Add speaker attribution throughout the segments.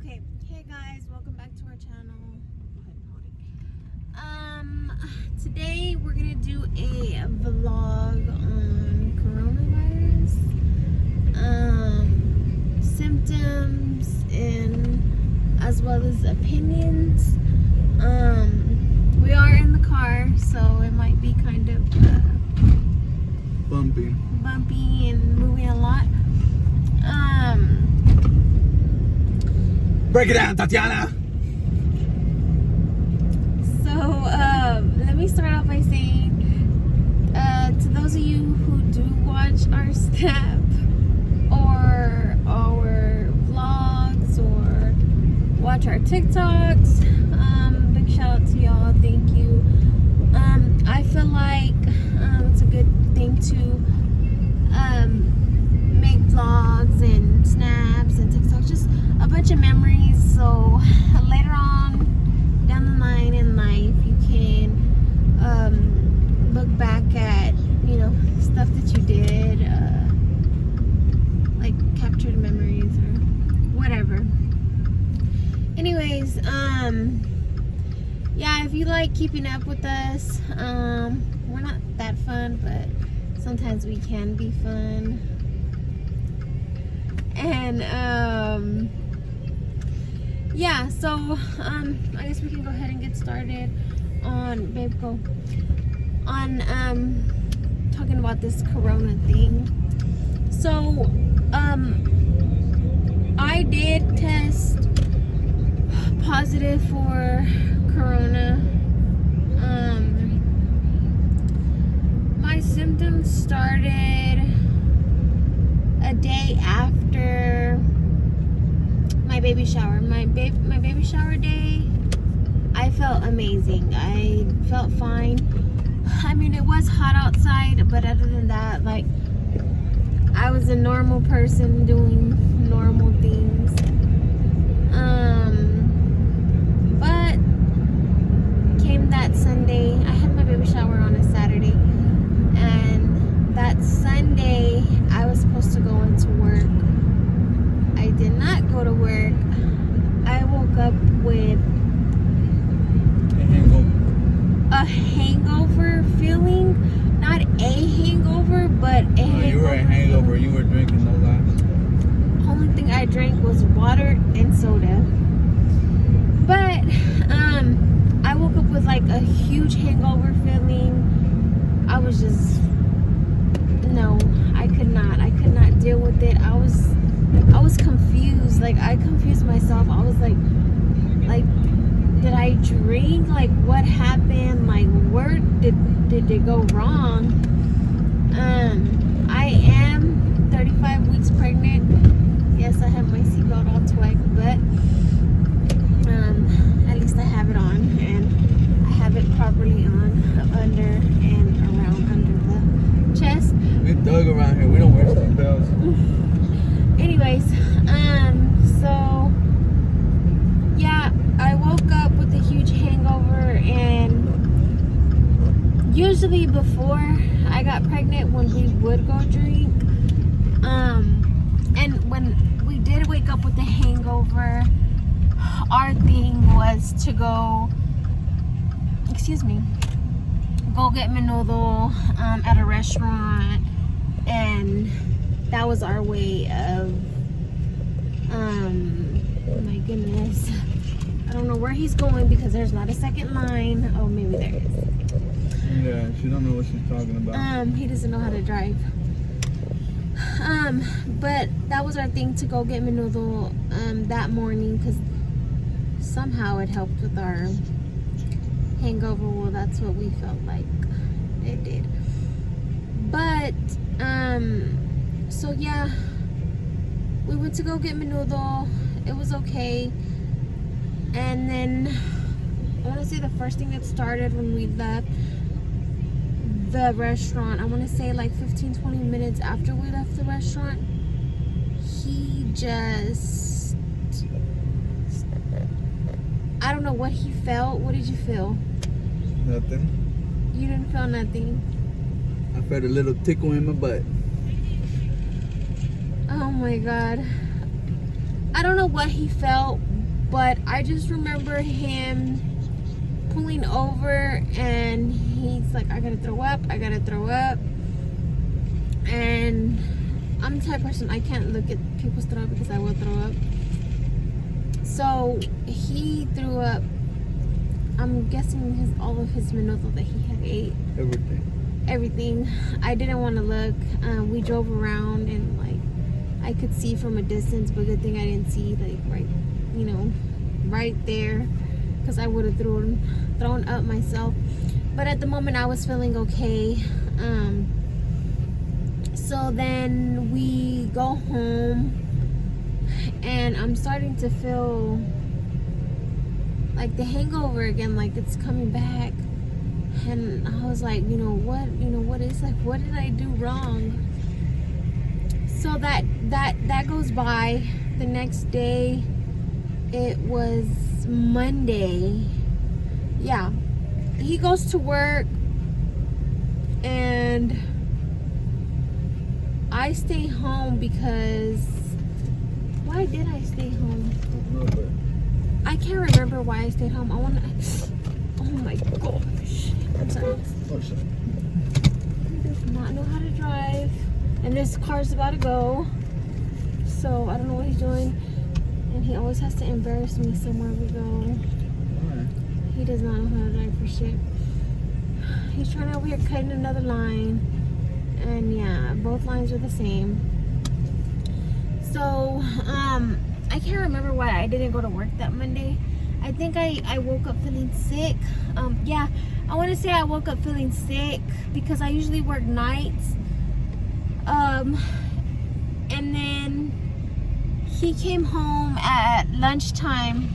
Speaker 1: Okay, hey guys, welcome back to our channel. Today we're gonna do a vlog on coronavirus, symptoms, and as well as opinions. We are in the car, so it might be kind of bumpy and moving a lot.
Speaker 2: Break it down, Tatiana.
Speaker 1: So, let me start off by saying, to those of you who do watch our Snap or our vlogs or watch our TikToks, big shout out to y'all. Thank you. I feel like it's a good thing to make vlogs and snaps and TikToks, just a bunch of memories, so later on down the line in life you can look back at, you know, stuff that you did, like captured memories or whatever. Anyways, yeah, if you like keeping up with us, we're not that fun, but sometimes we can be fun. And yeah, so I guess we can go ahead and get started on, babe, go on talking about this corona thing. So I did test positive for corona. My symptoms started a day after my baby shower. My baby shower day, I felt amazing. I felt fine. I mean, it was hot outside, but other than that, like, I was a normal person doing normal things. But came that Sunday. I had my baby shower on a Saturday, and that Sunday I was supposed to go into work. I did not go to work. I woke up with a hangover feeling. Not a hangover, but a hangover.
Speaker 2: You were a hangover. You were drinking no lies.
Speaker 1: Only thing I drank was water and soda. But I woke up with like a huge hangover feeling. I was just, no, I could not deal with it. I was confused. Like, I confused myself. I was like, did I drink? Like, what happened? Like, where did it go wrong? I am 35 weeks pregnant. Yes, I have my seatbelt on twice, but at least I have it on, and I have it properly on under and around under the chest.
Speaker 2: We dug around here. We don't wear seatbelts.
Speaker 1: Anyways, so yeah, I woke up with a huge hangover, and usually before I got pregnant, when we would go drink, and when we did wake up with a hangover, our thing was to go get menudo at a restaurant, and that was our way of, my goodness, I don't know where he's going because there's not a second line. Oh, maybe there is.
Speaker 2: Yeah, she don't know what she's talking about.
Speaker 1: He doesn't know how to drive. But that was our thing, to go get menudo that morning, because somehow it helped with our hangover. Well, that's what we felt like it did. But so yeah, we went to go get menudo. It was okay. And then I want to say the first thing that started when we left the restaurant, I want to say like 15-20 minutes after we left the restaurant, he just, I don't know what he felt. What did you feel?
Speaker 2: Nothing.
Speaker 1: You didn't feel nothing?
Speaker 2: I felt a little tickle in my butt.
Speaker 1: Oh my God. I don't know what he felt, But I just remember him pulling over and he's like, I gotta throw up. And I'm the type of person, I can't look at people's throw up because I will throw up. So he threw up. I'm guessing all of his menudo that he had ate. Everything. I didn't want to look. We drove around and like I could see from a distance, but good thing I didn't see like right there, because I would have thrown up myself. But at the moment I was feeling okay. So then we go home and I'm starting to feel like the hangover again, like it's coming back. And I was like, what did I do wrong? So that goes by. The next day, it was Monday. Yeah, he goes to work and I stay home because why did I stay home? I can't remember why I stayed home. Oh my gosh. I'm sorry. He does not know how to drive. And this car's about to go. So I don't know what he's doing. And he always has to embarrass me somewhere we go. He does not know how to drive for shit. He's trying to over here cutting another line. And yeah, both lines are the same. So, I can't remember why I didn't go to work that Monday. I think I woke up feeling sick. Yeah, I want to say I woke up feeling sick because I usually work nights. And then he came home at lunchtime.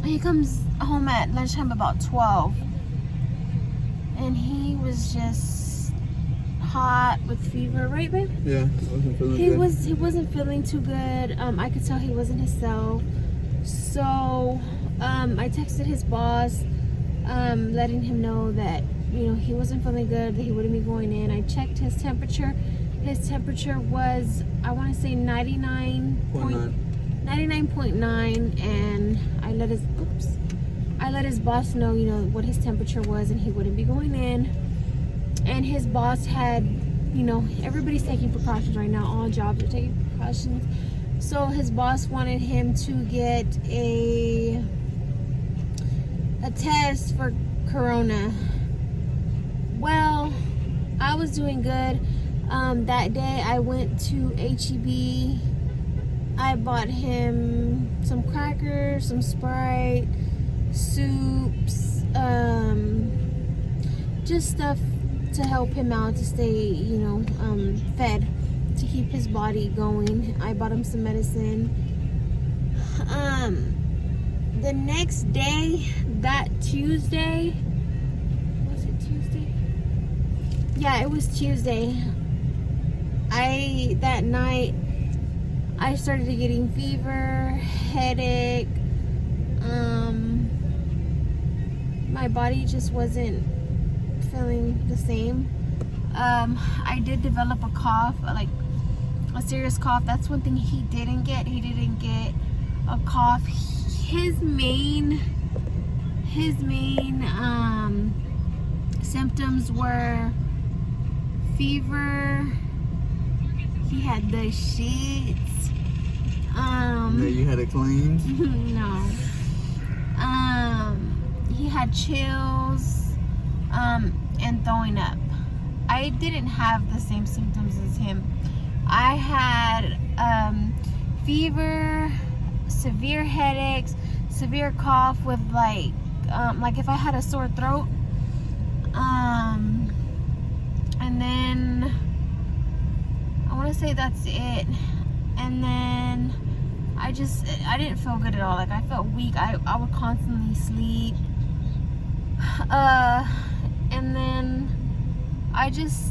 Speaker 1: He comes home at lunchtime about 12. And he was just hot with fever, right, babe?
Speaker 2: Yeah, wasn't feeling
Speaker 1: He
Speaker 2: good.
Speaker 1: wasn't feeling too good. I could tell he wasn't himself. So I texted his boss, letting him know that he wasn't feeling good, that he wouldn't be going in. I checked his temperature. His temperature was, I want to say 99.9, and I let his boss know, what his temperature was, and he wouldn't be going in. And his boss had, everybody's taking precautions right now. All jobs are taking precautions. So his boss wanted him to get a test for corona. Well, I was doing good. That day I went to HEB. I bought him some crackers, some Sprite, soups, just stuff to help him out, to stay, fed, to keep his body going. I bought him some medicine. The next day, that Tuesday, was it Tuesday? Yeah, it was Tuesday. That night, I started getting fever, headache. My body just wasn't feeling the same. I did develop a cough, like a serious cough. That's one thing he didn't get. He didn't get a cough. His main symptoms were fever. He had the shits.
Speaker 2: Yeah, you had it clean?
Speaker 1: No. He had chills, and throwing up. I didn't have the same symptoms as him. I had fever, severe headaches, severe cough with like if I had a sore throat. And then I want to say that's it. And then I didn't feel good at all. Like, I felt weak. I would constantly sleep. And then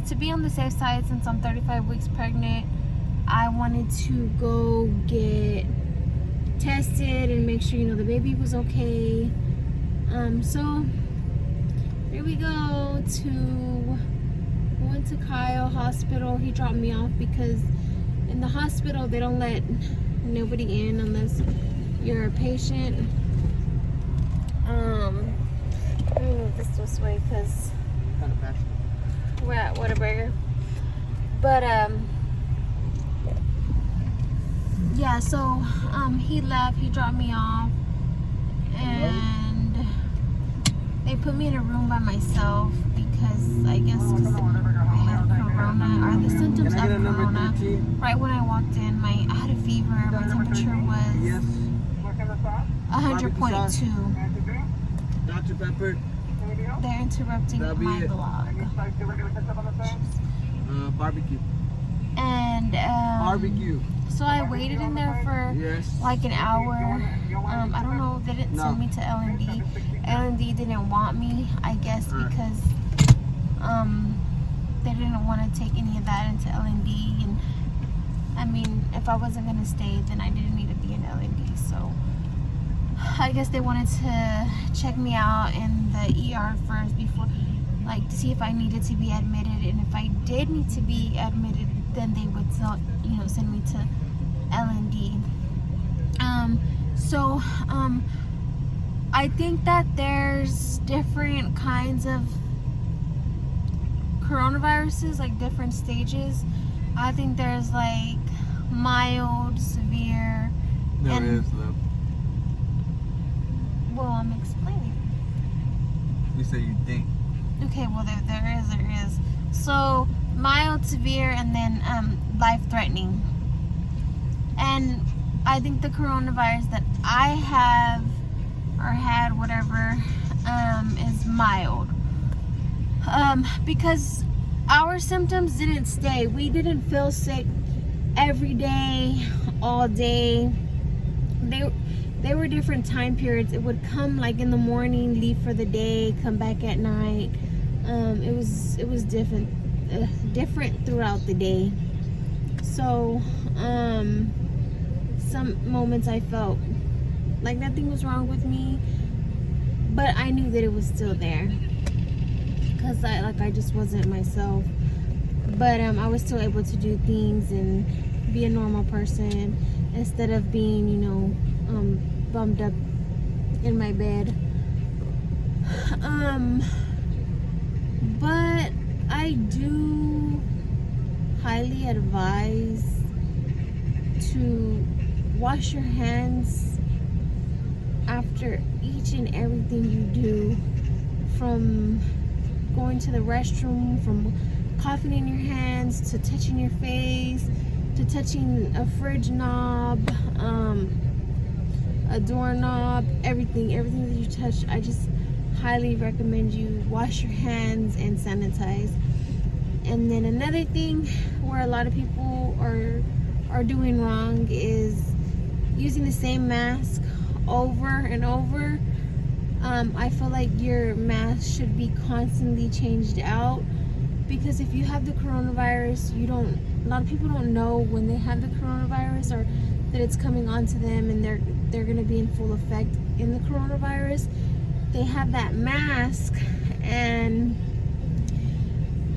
Speaker 1: to be on the safe side, since I'm 35 weeks pregnant, I wanted to go get tested and make sure, the baby was okay. So here we go. Went to Kyle Hospital. He dropped me off because in the hospital they don't let nobody in unless you're a patient. Let me move this way because we're at Whataburger. But yeah, so he left, he dropped me off, and they put me in a room by myself because I guess 'cause I had corona, or the symptoms of corona. Right when I walked in, I had a fever, my temperature was 100.2.
Speaker 2: Dr. Pepper.
Speaker 1: They're interrupting my vlog.
Speaker 2: Barbecue.
Speaker 1: And
Speaker 2: Barbecue.
Speaker 1: so I waited in there for
Speaker 2: Yes.
Speaker 1: like an hour. I don't know, they didn't send me to L&D. L&D didn't want me, I guess, because they didn't want to take any of that into L&D. And I mean, if I wasn't gonna stay, then I didn't need to be in L&D. So I guess they wanted to check me out in the ER first before, like, to see if I needed to be admitted, and if I did need to be admitted, then they would send me to L&D. I think that there's different kinds of coronaviruses, like different stages. I think there's like mild, severe.
Speaker 2: There is though.
Speaker 1: Well, I'm explaining.
Speaker 2: You say you think.
Speaker 1: Okay, well there is. So mild, severe, and then life-threatening. And I think the coronavirus that I have or had, whatever, is mild. Because our symptoms didn't stay. We didn't feel sick every day, all day. They were different time periods. It would come like in the morning, leave for the day, come back at night. It was different throughout the day. So some moments I felt like nothing was wrong with me, but I knew that it was still there because I just wasn't myself. But I was still able to do things and be a normal person instead of being, bummed up in my bed. But I do highly advise to wash your hands after each and everything you do, from going to the restroom, from coughing in your hands, to touching your face, to touching a fridge knob, a doorknob, everything that you touch. I just highly recommend you wash your hands and sanitize. And then another thing where a lot of people are doing wrong is using the same mask over and over. I feel like your mask should be constantly changed out, because if you have the coronavirus, a lot of people don't know when they have the coronavirus or that it's coming onto them and they're going to be in full effect in the coronavirus. They have that mask and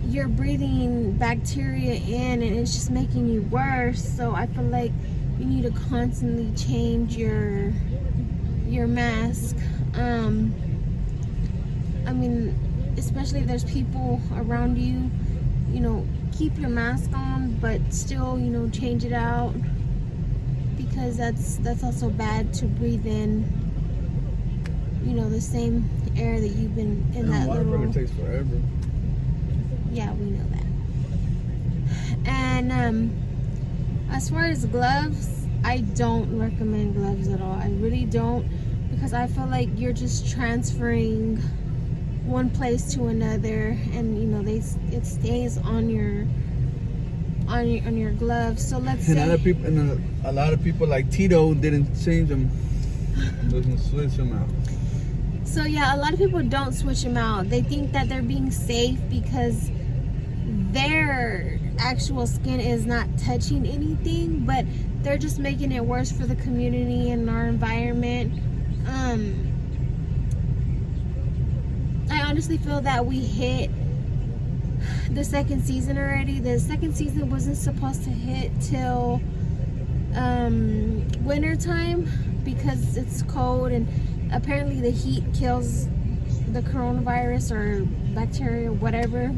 Speaker 1: you're breathing bacteria in, and it's just making you worse. So I feel like you need to constantly change your mask. I mean, especially if there's people around you, keep your mask on, but still, change it out, because that's also bad to breathe in, the same air that you've been in. That little,
Speaker 2: takes forever.
Speaker 1: Yeah, we know that. And as far as gloves, I don't recommend gloves at all. I really don't, because I feel like you're just transferring one place to another, and it stays on your gloves. So let's say
Speaker 2: a lot of people like Tito didn't change them, doesn't switch them out.
Speaker 1: So yeah, a lot of people don't switch them out. They think that they're being safe because their actual skin is not touching anything, but they're just making it worse for the community and our environment. I honestly feel that we hit the second season already. The second season wasn't supposed to hit till winter time, because it's cold, and apparently the heat kills the coronavirus or bacteria, whatever.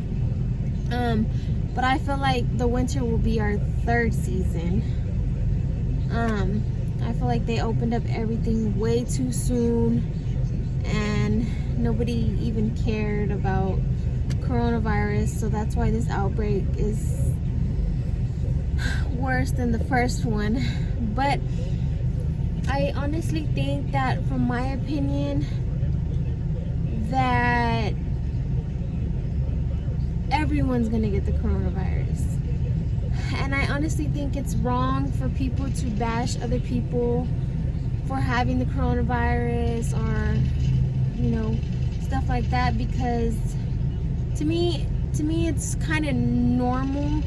Speaker 1: But I feel like the winter will be our third season. I feel like they opened up everything way too soon, and nobody even cared about coronavirus, so that's why this outbreak is worse than the first one. But I honestly think that, from my opinion, that everyone's gonna get the coronavirus. And I honestly think it's wrong for people to bash other people for having the coronavirus, or stuff like that, because to me it's kind of normal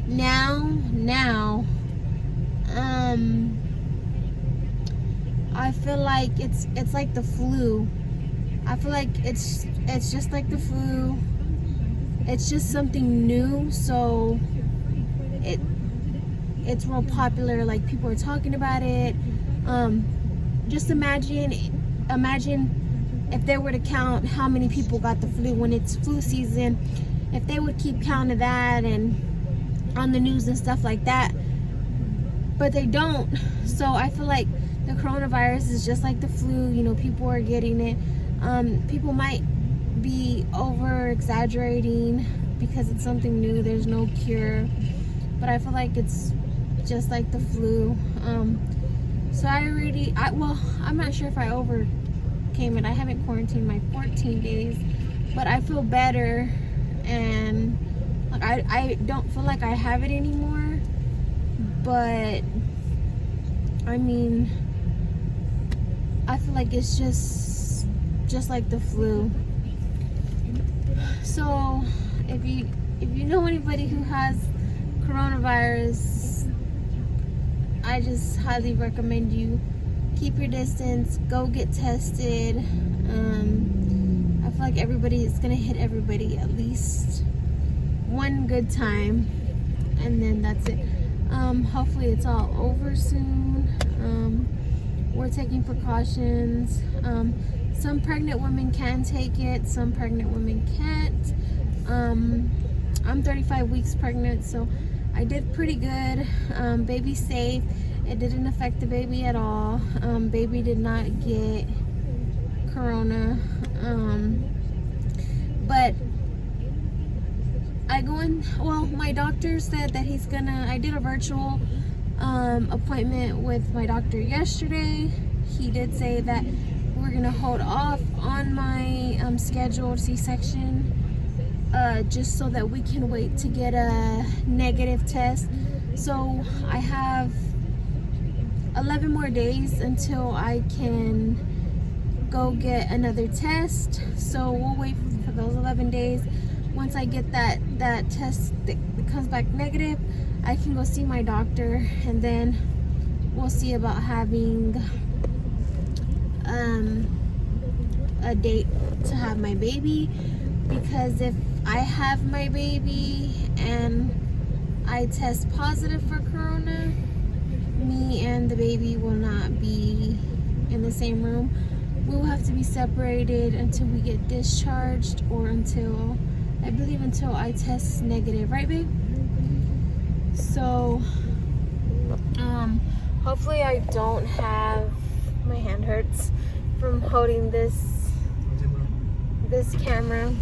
Speaker 1: now. I feel like it's like the flu. I feel like it's just like the flu. It's just something new, so it's real popular. Like, people are talking about it. Just imagine if they were to count how many people got the flu when it's flu season. If they would keep count of that and on the news and stuff like that, but they don't. So I feel like the coronavirus is just like the flu. People are getting it. People might be over exaggerating because it's something new. There's no cure, but I feel like it's just like the flu. So I'm not sure if I overcame it. I haven't quarantined my 14 days, but I feel better, and like I don't feel like I have it anymore. But I mean, I feel like it's just like the flu. So if you know anybody who has coronavirus, I just highly recommend you keep your distance, go get tested. I feel like it's gonna hit everybody at least one good time, and then that's it. Hopefully it's all over soon. We're taking precautions. Some pregnant women can take it, some pregnant women can't. I'm 35 weeks pregnant, so I did pretty good. Baby's safe. It didn't affect the baby at all. Baby did not get corona. But my doctor said that I did a virtual appointment with my doctor yesterday. He did say that we're gonna hold off on my scheduled C-section just so that we can wait to get a negative test. So I have 11 more days until I can go get another test. So we'll wait for those 11 days. Once I get that test that comes back negative, I can go see my doctor, and then we'll see about having a date to have my baby. Because if I have my baby and I test positive for corona, me and the baby will not be in the same room. We will have to be separated until we get discharged, or until I test negative, right, babe? So hopefully I don't have, my hand hurts from holding this camera.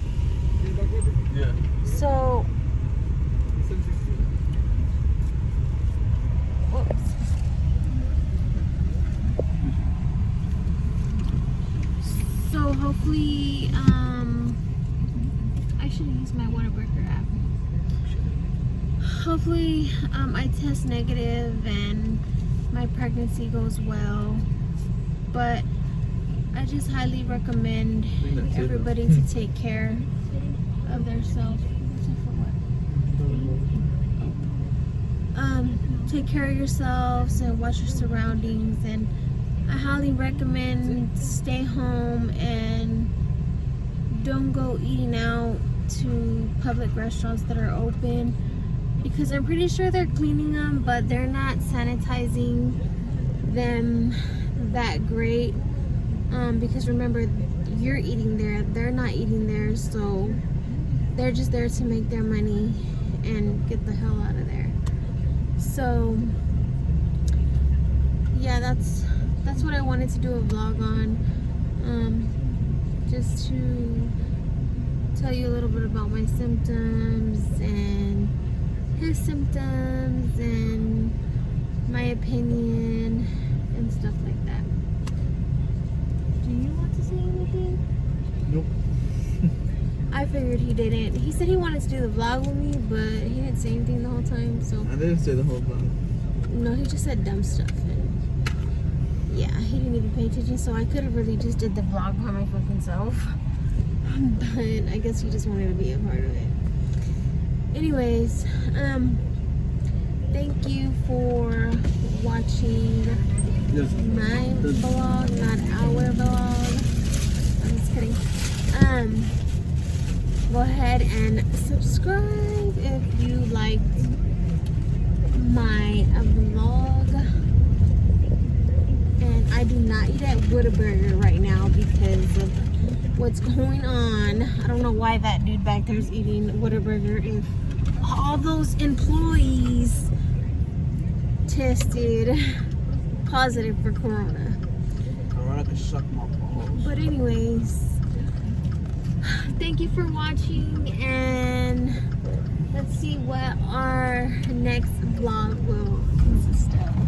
Speaker 2: Yeah.
Speaker 1: So whoops. So hopefully I should use my Whataburger app. Hopefully I test negative and my pregnancy goes well. But I just highly recommend everybody to take care of themselves. Take care of yourselves and watch your surroundings, and I highly recommend stay home and don't go eating out to public restaurants that are open, because I'm pretty sure they're cleaning them, but they're not sanitizing them that great. Because remember, you're eating there, they're not eating there, so they're just there to make their money and get the hell out of there. So yeah, that's what I wanted to do a vlog on. Just to tell you a little bit about my symptoms and his symptoms and my opinion and stuff like that. Do you want to say anything?
Speaker 2: Nope.
Speaker 1: I figured he didn't. He said he wanted to do the vlog with me, but he didn't say anything the whole time, so.
Speaker 2: I didn't say the whole vlog.
Speaker 1: No, he just said dumb stuff, and yeah, he didn't even pay attention, so I could have really just did the vlog by my fucking self. But I guess he just wanted to be a part of it. Anyways, thank you for watching
Speaker 2: Yes.
Speaker 1: my vlog, not our vlog. I'm just kidding. Go ahead and subscribe if you liked my vlog. And I do not eat at Whataburger right now because of what's going on. I don't know why that dude back there is eating Whataburger if all those employees tested positive for corona.
Speaker 2: Corona can suck my balls.
Speaker 1: But anyways, thank you for watching, and let's see what our next vlog will consist of.